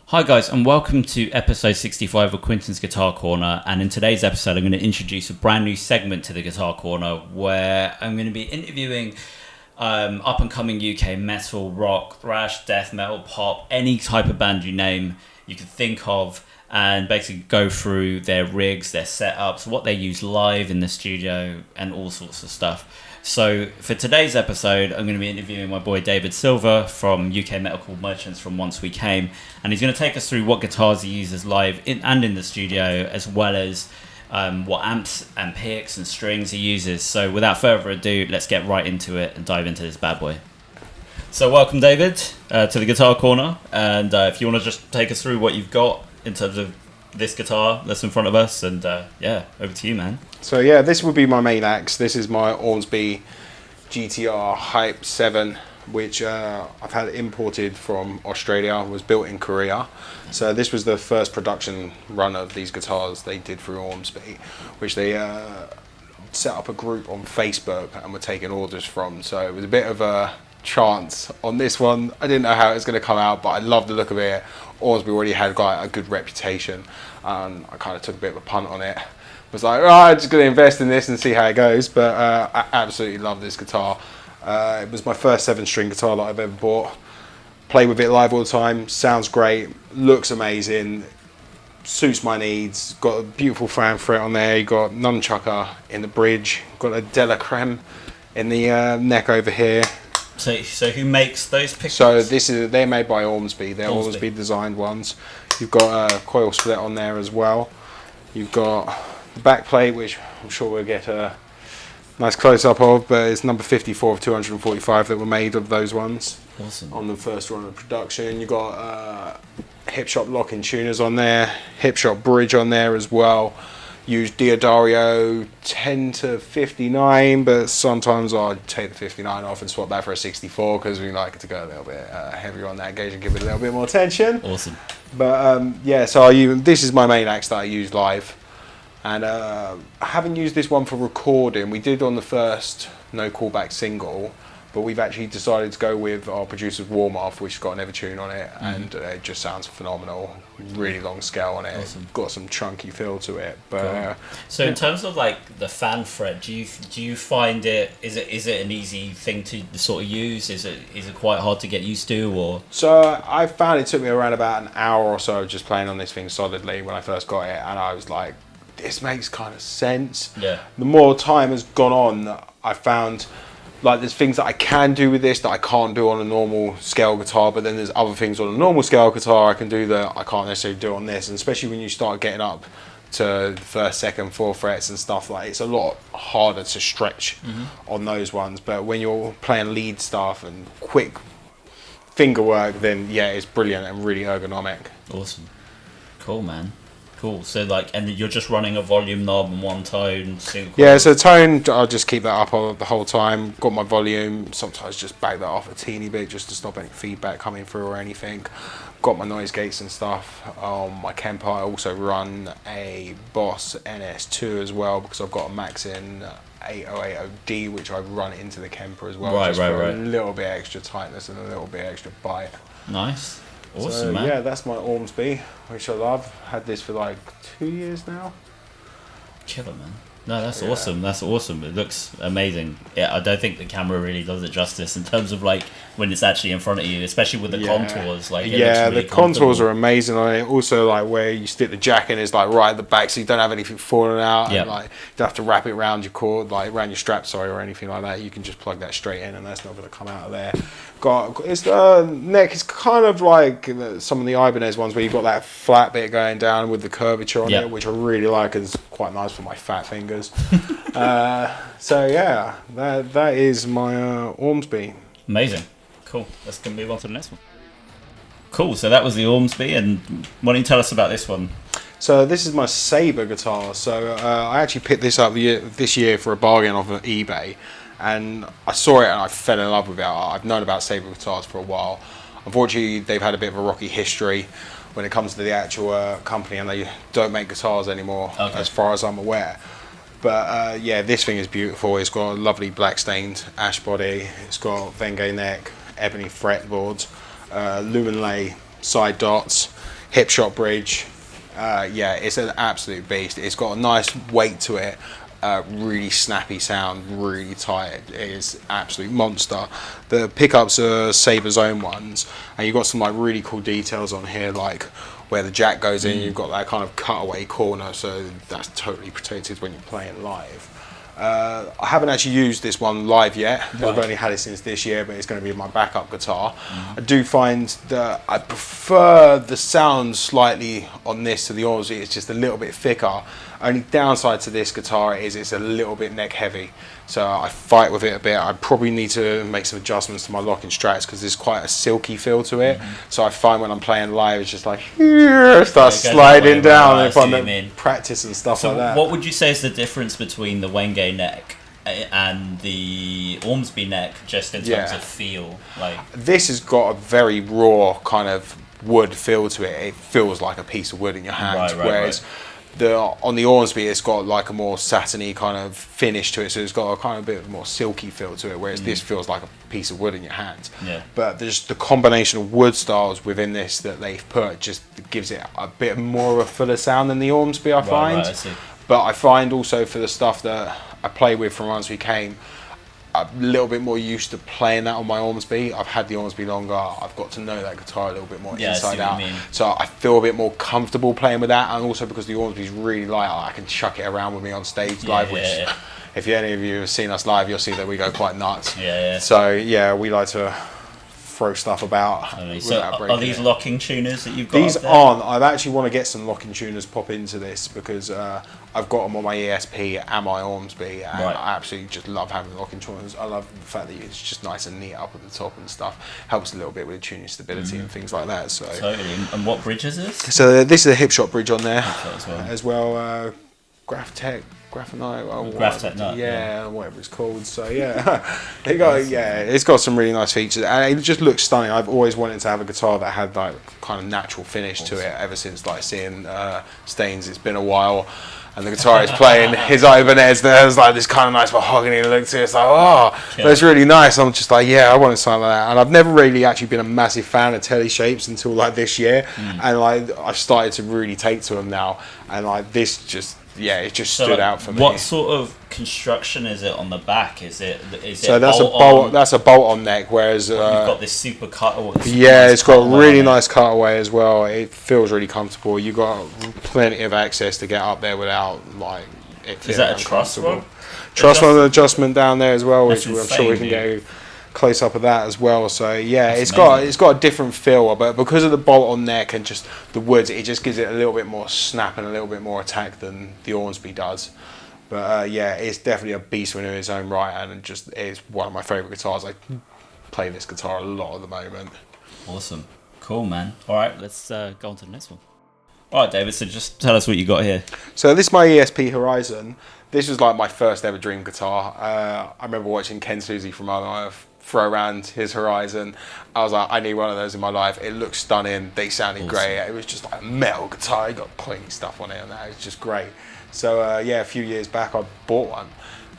Hi guys, and welcome to episode 65 of Quintons Guitar Corner. And in today's episode, I'm going to introduce a brand new segment to the Guitar Corner where I'm going to be interviewing up and coming UK metal, rock, thrash, death metal, pop, any type of band you name, you could think of, and basically go through their rigs, their setups, what they use live in the studio, and all sorts of stuff. So for today's episode, I'm going to be interviewing my boy David Silver from UK Metal Merchants from Once We Came, and he's going to take us through what guitars he uses live and in the studio, as well as what amps and picks and strings he uses. So without further ado, let's get right into it and dive into this bad boy. So welcome, David, to the Guitar Corner, and if you want to just take us through what you've got in terms of this guitar that's in front of us, and yeah, over to you, man. So yeah, this would be my main axe. This is my Ormsby GTR Hype 7, which I've had imported from Australia. It was built in Korea. So this was the first production run of these guitars they did through Ormsby, which they set up a group on Facebook and were taking orders from. So it was a bit of a chance on this one. I didn't know how it was going to come out, but I loved the look of it. Ormsby already had got a good reputation, and I kind of took a bit of a punt on it. Was like, oh, I'm just going to invest in this and see how it goes. But I absolutely love this guitar. It was my first 7-string guitar that I've ever bought. Play with it live all the time. Sounds great. Looks amazing. Suits my needs. Got a beautiful fan fret on there. You got nunchucker in the bridge. Got a Della Creme in the neck over here. So who makes those pickups? So they're made by Ormsby. They're Ormsby designed ones. You've got a coil split on there as well. You've got the back plate, which I'm sure we'll get a nice close-up of, but it's number 54 of 245 that were made of those ones. Awesome. On the first run of production. You've got hip shop locking tuners on there, hip shop bridge on there as well. Use Diodario 10 to 59, but sometimes I take the 59 off and swap that for a 64 because we like it to go a little bit heavier on that gauge and give it a little bit more tension. Awesome. But yeah, so this is my main axe that I use live, and I haven't used this one for recording. We did on the first No Callback single, but we've actually decided to go with our producer's Warm Off, which has got an Evertune on it, and it just sounds phenomenal. Really long scale on it. Awesome. Got some chunky feel to it. But cool. So in terms of like the fan fret, do you find it is it an easy thing to sort of use? Is it quite hard to get used to, or? So I found it took me around about an hour or so just playing on this thing solidly when I first got it, and I was like, this makes kind of sense. Yeah. The more time has gone on, I found like there's things that I can do with this that I can't do on a normal scale guitar, but then there's other things on a normal scale guitar I can do that I can't necessarily do on this. And especially when you start getting up to the first, second, fourth frets and stuff, like it's a lot harder to stretch on those ones. But when you're playing lead stuff and quick finger work, then yeah, it's brilliant and really ergonomic. Awesome. Cool, man. Cool. So like, and you're just running a volume knob and one tone. Yeah, so tone, I'll just keep that up the whole time. Got my volume, sometimes just back that off a teeny bit just to stop any feedback coming through or anything. Got my noise gates and stuff. My Kemper, I also run a Boss NS2 as well because I've got a Maxin 8080D which I run into the Kemper as well. Right. A little bit extra tightness and a little bit extra bite. Nice. Awesome, so, man. Yeah, that's my Ormsby, which I love. Had this for like 2 years now. Killer, man. No, that's awesome. That's awesome. It looks amazing. Yeah, I don't think the camera really does it justice in terms of like when it's actually in front of you, especially with the contours. Like, it looks really the contours are amazing on it. Also, like where you stick the jack in is like right at the back, so you don't have anything falling out. Yeah. And, like you don't have to wrap it around your cord, like around your strap, or anything like that. You can just plug that straight in, and that's not going to come out of there. Its neck is kind of like some of the Ibanez ones where you've got that flat bit going down with the curvature on it, which I really like. It's quite nice for my fat fingers. So yeah, that is my Ormsby. Amazing. Cool. Let's move on to the next one. Cool. So that was the Ormsby, and why don't you tell us about this one? So this is my Saber guitar. So I actually picked this up this year for a bargain off of eBay. And I saw it and I fell in love with it. I've known about Saber guitars for a while. Unfortunately, they've had a bit of a rocky history when it comes to the actual company, and they don't make guitars anymore, as far as I'm aware. But yeah, this thing is beautiful. It's got a lovely black stained ash body. It's got Vengay neck, ebony fretboards, lumen lay side dots. hip shot bridge. Yeah, it's an absolute beast. It's got a nice weight to it. Really snappy sound, really tight. It is absolute monster. The pickups are Saber's own ones, and you've got some like really cool details on here, like where the jack goes in. You've got that kind of cutaway corner, so that's totally protected when you're playing live. I haven't actually used this one live yet. Right. I've only had it since this year, but it's going to be my backup guitar. I do find that I prefer the sound slightly on this to the Ormsby. It's just a little bit thicker. Only downside to this guitar is it's a little bit neck heavy, so I fight with it a bit. I probably need to make some adjustments to my locking strats because there's quite a silky feel to it. So I find when I'm playing live, it's just like starts sliding down if I'm in practice and stuff like that. What would you say is the difference between the Wenge neck and the Ormsby neck, just in terms of feel? Like, this has got a very raw kind of wood feel to it. It feels like a piece of wood in your hand, whereas on the Ormsby, it's got like a more satiny kind of finish to it, so it's got a kind of bit more silky feel to it, whereas this feels like a piece of wood in your hand. But there's the combination of wood styles within this that they've put just gives it a bit more of a fuller sound than the Ormsby, I find. I see. But I find also for the stuff that I play with from Ormsby came, I'm a little bit more used to playing that on my Ormsby. I've had the Ormsby longer. I've got to know that guitar a little bit more inside out. So I feel a bit more comfortable playing with that. And also because the Ormsby's really light, I can chuck it around with me on stage live, which if any of you have seen us live, you'll see that we go quite nuts. So yeah, we like to throw stuff about. So are these locking tuners that you've got? These aren't. I actually want to get some locking tuners pop into this because I've got them on my ESP and my Ormsby, and I absolutely just love having locking tuners. I love the fact that it's just nice and neat up at the top and stuff. Helps a little bit with tuning stability and things like that. So totally. And what bridge is this? So this is a hip shot bridge on there as well. Graphtech. Whatever it's called. So it's got some really nice features, and it just looks stunning. I've always wanted to have a guitar that had like kind of natural finish to it. Ever since like seeing Stains, it's been a while, and the guitar is playing his Ibanez. There's like this kind of nice mahogany look to it. It's like that's really nice. I'm just like I wanted something like that, and I've never really actually been a massive fan of telly shapes until like this year, and like I've started to really take to them now, and like this just. It just stood out for me. What sort of construction is it on the back? Is it that's a bolt-on neck, whereas you've got this super cutaway. It's got a really nice cutaway as well. It feels really comfortable. You've got plenty of access to get up there without like it feeling Is that a truss rod? Truss rod adjustment down there as well, which I'm sure we can go close up of that as well. So it's got a different feel, but because of the bolt-on neck and just the woods, it just gives it a little bit more snap and a little bit more attack than the Ormsby does. But it's definitely a beast in its own right, and just is one of my favourite guitars. I play this guitar a lot at the moment. Awesome, cool, man. All right, let's go on to the next one. All right, David. So just tell us what you got here. So this is my ESP Horizon. This was like my first ever dream guitar. I remember watching Ken Susie from Earth throw around his Horizon. I was like, I need one of those in my life. It looked stunning. They sounded great. It was just like a metal guitar. You got pointy stuff on it, and that was just great. So a few years back, I bought one,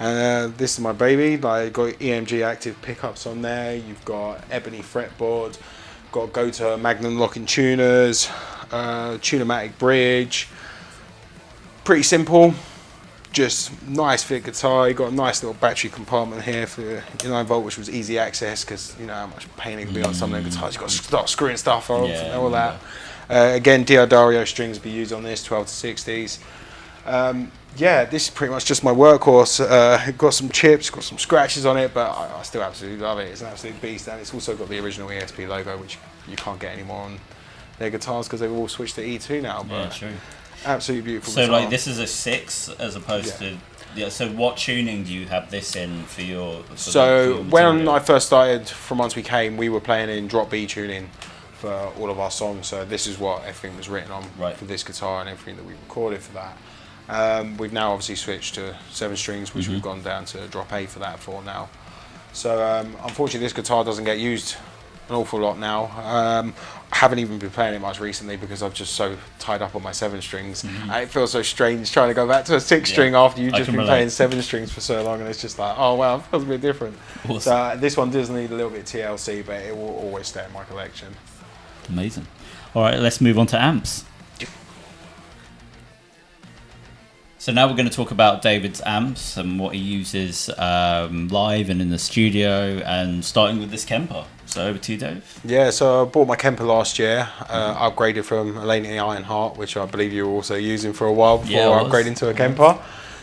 and this is my baby. Like, got EMG active pickups on there. You've got ebony fretboard. Got Goto Magnum locking tuners. Tunematic bridge. Pretty simple. Just nice fit guitar. You got a nice little battery compartment here for your 9-volt, which was easy access because you know how much pain it can be on some of the guitars. You got to start screwing stuff off and all that. Again, Diodario strings be used on this, 12 to 60s. This is pretty much just my workhorse. Got some chips, got some scratches on it, but I still absolutely love it. It's an absolute beast, and it's also got the original ESP logo, which you can't get anymore on their guitars because they've all switched to E2 now. But true. Absolutely beautiful. So guitar. Like this is a 6 as opposed to so what tuning do you have this in for your? When I first started, from once we came, we were playing in drop B tuning for all of our songs. So this is what everything was written on for this guitar and everything that we recorded for that. We've now obviously switched to 7 strings, which we've gone down to drop A for that for now. So unfortunately, this guitar doesn't get used an awful lot now. I haven't even been playing it much recently because I've just so tied up on my 7 strings. And it feels so strange trying to go back to a 6 string after you've just been playing 7 strings for so long, and it's just like, oh wow, it feels a bit different. Awesome. So this one does need a little bit TLC, but it will always stay in my collection. Amazing. All right, let's move on to amps. So now we're going to talk about David's amps and what he uses live and in the studio, and starting with this Kemper. So over to you, Dave. Yeah, so I bought my Kemper last year, upgraded from a Laney Ironheart, which I believe you were also using for a while before upgrading to a Kemper.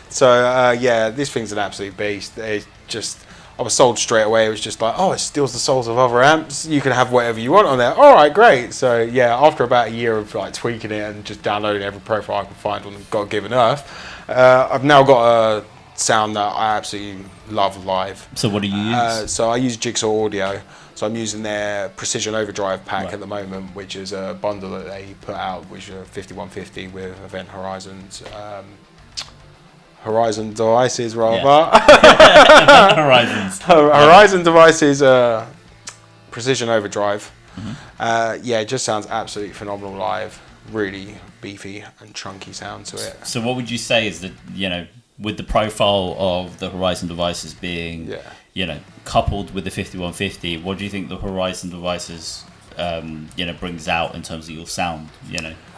So yeah, this thing's an absolute beast. It's just, I was sold straight away. It was just like, oh, it steals the souls of other amps. You can have whatever you want on there. All right, great. So yeah, after about a year of like tweaking it and just downloading every profile I could find on God Given Earth, I've now got a sound that I absolutely love live. So what do you use? So I use Jigsaw Audio. So I'm using their Precision Overdrive pack at the moment, which is a bundle that they put out, which is a 5150 with Event Horizons. Horizon devices, rather. Yeah. Horizons. Horizon devices, Precision Overdrive. Yeah, it just sounds absolutely phenomenal live. Really beefy and chunky sound to it. So what would you say is that, with the profile of the Horizon devices being, coupled with the 5150, what do you think the Horizon devices, brings out in terms of your sound,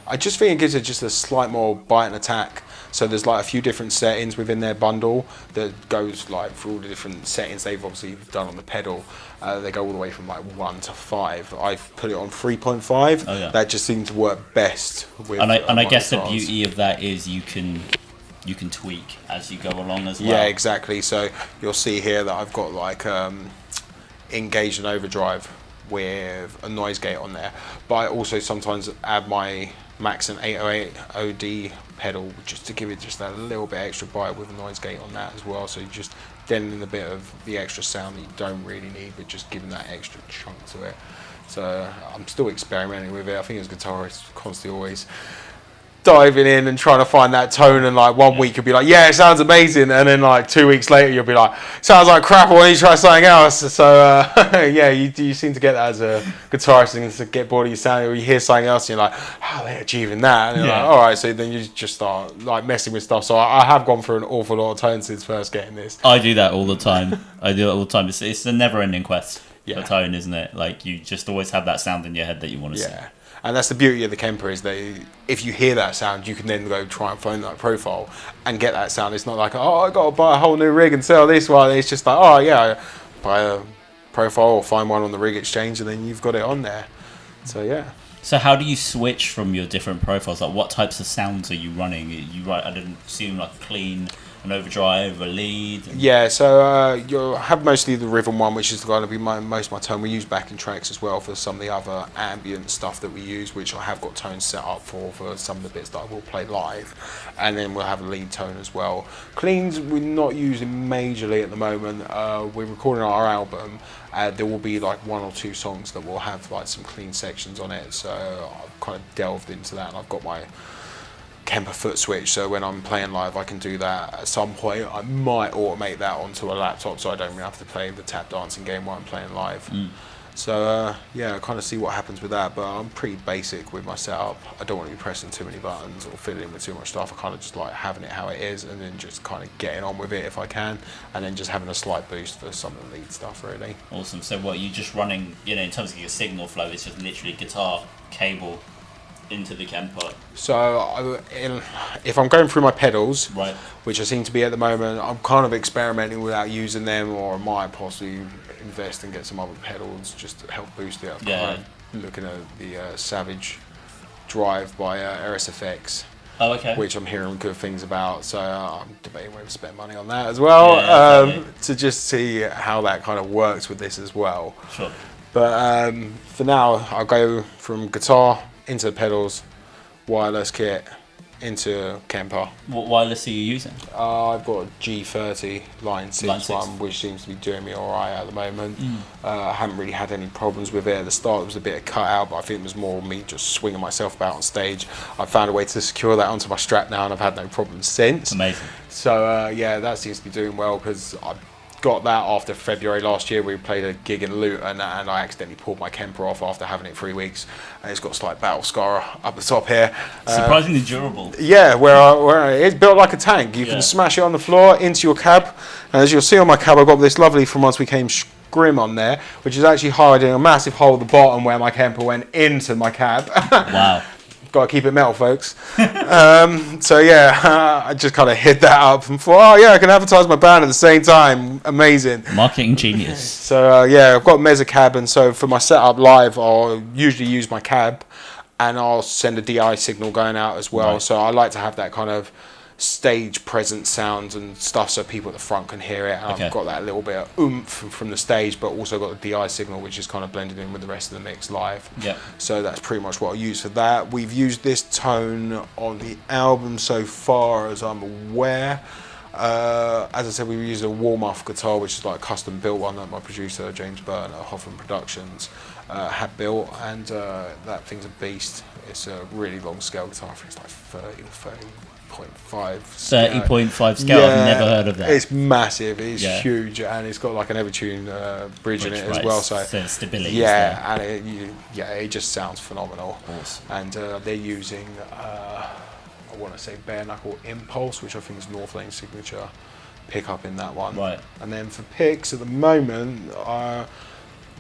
I just think it gives it just a slight more bite and attack. So there's like a few different settings within their bundle that goes like through all the different settings they've obviously done on the pedal. They go all the way from like 1 to 5. I've put it on 3.5. Oh, yeah. That just seems to work best with. And I guess the guitars. beauty of that is you can tweak as you go along as well. Yeah, exactly. So you'll see here that I've got like engaged and overdrive with a noise gate on there, but I also sometimes add my Max and 808 OD pedal just to give it just that little bit extra bite with a noise gate on that as well. So you're just denting a bit of the extra sound that you don't really need, but just giving that extra chunk to it. So I'm still experimenting with it. I think as guitarists constantly always diving in and trying to find that tone, and like one week you'll be like, yeah, it sounds amazing, and then like 2 weeks later you'll be like, sounds like crap, I want to try something else. So yeah, you seem to get that as a guitarist, and to get bored of your sound, or you hear something else and you're like, how are they achieving that? And you're like, all right, so then you just start like messing with stuff. So I have gone through an awful lot of tones since first getting this. I do that all the time. It's a never-ending quest for tone, isn't it? Like you just always have that sound in your head that you want to see. And that's the beauty of the Kemper, is that if you hear that sound, you can then go try and find that profile and get that sound. It's not like, oh, I got to buy a whole new rig and sell this one. It's just like, oh yeah, buy a profile or find one on the rig exchange, and then you've got it on there. So yeah. So how do you switch from your different profiles? Like what types of sounds are you running? I didn't assume like clean, an overdrive, a lead. Yeah, so you'll have mostly the rhythm one, which is going to be most of my tone. We use backing tracks as well for some of the other ambient stuff that we use, which I have got tones set up for some of the bits that I will play live. And then we'll have a lead tone as well. Cleans we're not using majorly at the moment. We're recording our album. There will be like 1 or 2 songs that will have like some clean sections on it. So I've kind of delved into that, and I've got my Kemper foot switch, so when I'm playing live I can do that. At some point I might automate that onto a laptop, so I don't even have to play the tap dancing game while I'm playing live. So yeah, I kind of see what happens with that, but I'm pretty basic with my setup. I don't want to be pressing too many buttons or fiddling with too much stuff. I kind of just like having it how it is, and then just kind of getting on with it if I can, and then just having a slight boost for some of the lead stuff really. Awesome. So what you just running, in terms of your signal flow, it's just literally guitar, cable into the Kemper. So if I'm going through my pedals, right, which I seem to be at the moment, I'm kind of experimenting without using them, or I might possibly invest and get some other pedals just to help boost it. I'm kind of looking at the Savage Drive by RSFX. Oh, okay. Which I'm hearing good things about, so I'm debating whether to spend money on that as well, to just see how that kind of works with this as well. Sure. But for now, I'll go from guitar into the pedals, wireless kit, into Kemper. What wireless are you using? I've got a G30 Line 6 one, which seems to be doing me alright at the moment. I haven't really had any problems with it. At the start it was a bit of cut out, but I think it was more me just swinging myself about on stage. I found a way to secure that onto my strap now, and I've had no problems since. Amazing. So yeah, that seems to be doing well, because I got that after February last year. We played a gig in Luton, and I accidentally pulled my Kemper off after having it 3 weeks, and it's got a slight battle scar up the top here. Surprisingly durable. Yeah, where it's built like a tank. You can smash it on the floor into your cab, and as you'll see on my cab, I've got this lovely, from once we came grim on there, which is actually hiding a massive hole at the bottom where my Kemper went into my cab. Wow. Got to keep it metal, folks. So yeah, I just kind of hid that up and thought, oh yeah, I can advertise my band at the same time. Amazing. Marketing genius. So yeah, I've got Mezza cab, and so for my setup live, I'll usually use my cab, and I'll send a DI signal going out as well. Right. So I like to have that kind of stage present sound and stuff so people at the front can hear it. And I've got that little bit of oomph from the stage, but also got the DI signal, which is kind of blended in with the rest of the mix live. Yeah. So that's pretty much what I use for that. We've used this tone on the album so far as I'm aware. As I said, we used a warm-off guitar, which is like a custom built one that my producer James Burton at Hoffman Productions had built, and that thing's a beast. It's a really long scale guitar. I think it's like 30 or 30.5. 30.5 scale. Yeah, I've never heard of that. It's massive. It's huge, and it's got like an Evertune bridge in it as well. So stability. Yeah, and it just sounds phenomenal. Awesome. And they're using I want to say bare knuckle impulse, which I think is North Lane signature pickup in that one. Right. And then for picks at the moment,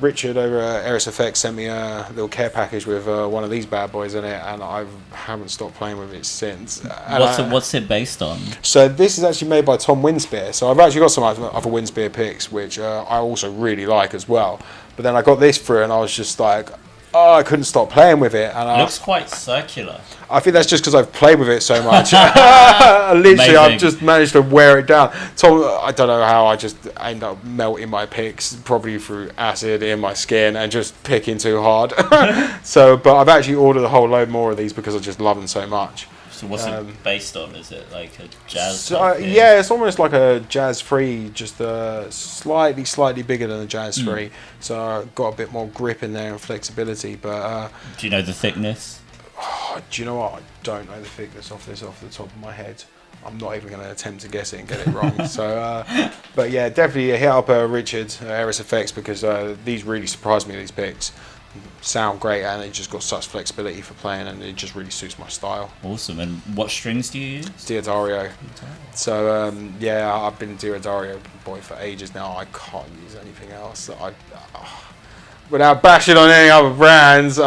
Richard over at Eris FX sent me a little care package with one of these bad boys in it, and I haven't stopped playing with it since. What's it based on? So this is actually made by Tom Winspear. So I've actually got some other Winspear picks, which I also really like as well. But then I got this through, and I was just like, oh, I couldn't stop playing with it. And it looks quite circular. I think that's just because I've played with it so much. Literally, amazing. I've just managed to wear it down. So I don't know how I just end up melting my picks, probably through acid in my skin and just picking too hard. But I've actually ordered a whole load more of these because I just love them so much. So what's it based on? Is it like a jazz? Yeah, it's almost like a Jazz 3, just slightly bigger than a Jazz 3. So I've got a bit more grip in there and flexibility. But do you know the thickness? Do you know what? I don't know the thickness off the top of my head. I'm not even going to attempt to guess it and get it wrong. But yeah, definitely hit up Richard Eris FX, because these really surprised me. These picks sound great, and it just got such flexibility for playing, and it just really suits my style. Awesome. And what strings do you use? Diodario. So yeah, I've been a Diodario boy for ages now. I can't use anything else. Without bashing on any other brands,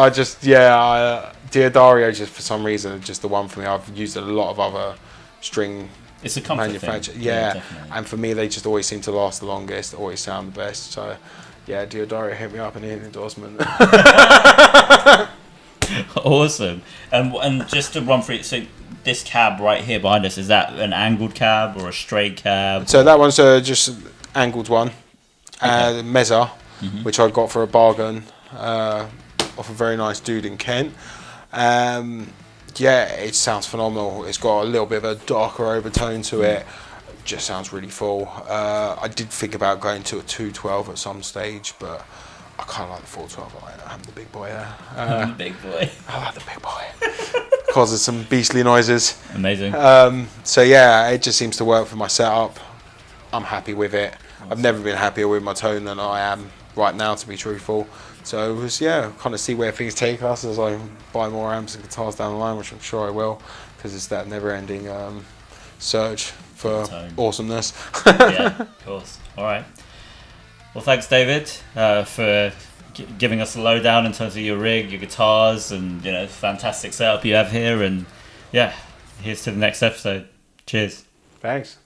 Diodario just for some reason just the one for me. I've used a lot of other string it's a comfort manufacturer. thing. Yeah, and for me they just always seem to last the longest, always sound the best. So yeah, Diodario hit me up and an endorsement. Awesome. And just to run through it, so this cab right here behind us, is that an angled cab or a straight cab? So that one's just an angled one. Mezza, which I got for a bargain off a very nice dude in Kent. Yeah, it sounds phenomenal. It's got a little bit of a darker overtone to it. Just sounds really full. I did think about going to a 212 at some stage, but I kind of like the 412. I'm the big boy there. I'm the big boy. I like the big boy. Causes some beastly noises. Amazing. So yeah, it just seems to work for my setup. I'm happy with it. Awesome. I've never been happier with my tone than I am right now, to be truthful. So it was, kind of see where things take us as I buy more amps and guitars down the line, which I'm sure I will, because it's that never-ending search for awesomeness. Yeah, of course. All right. Well, thanks, David, for giving us a lowdown in terms of your rig, your guitars, and fantastic setup you have here. And yeah, here's to the next episode. Cheers. Thanks.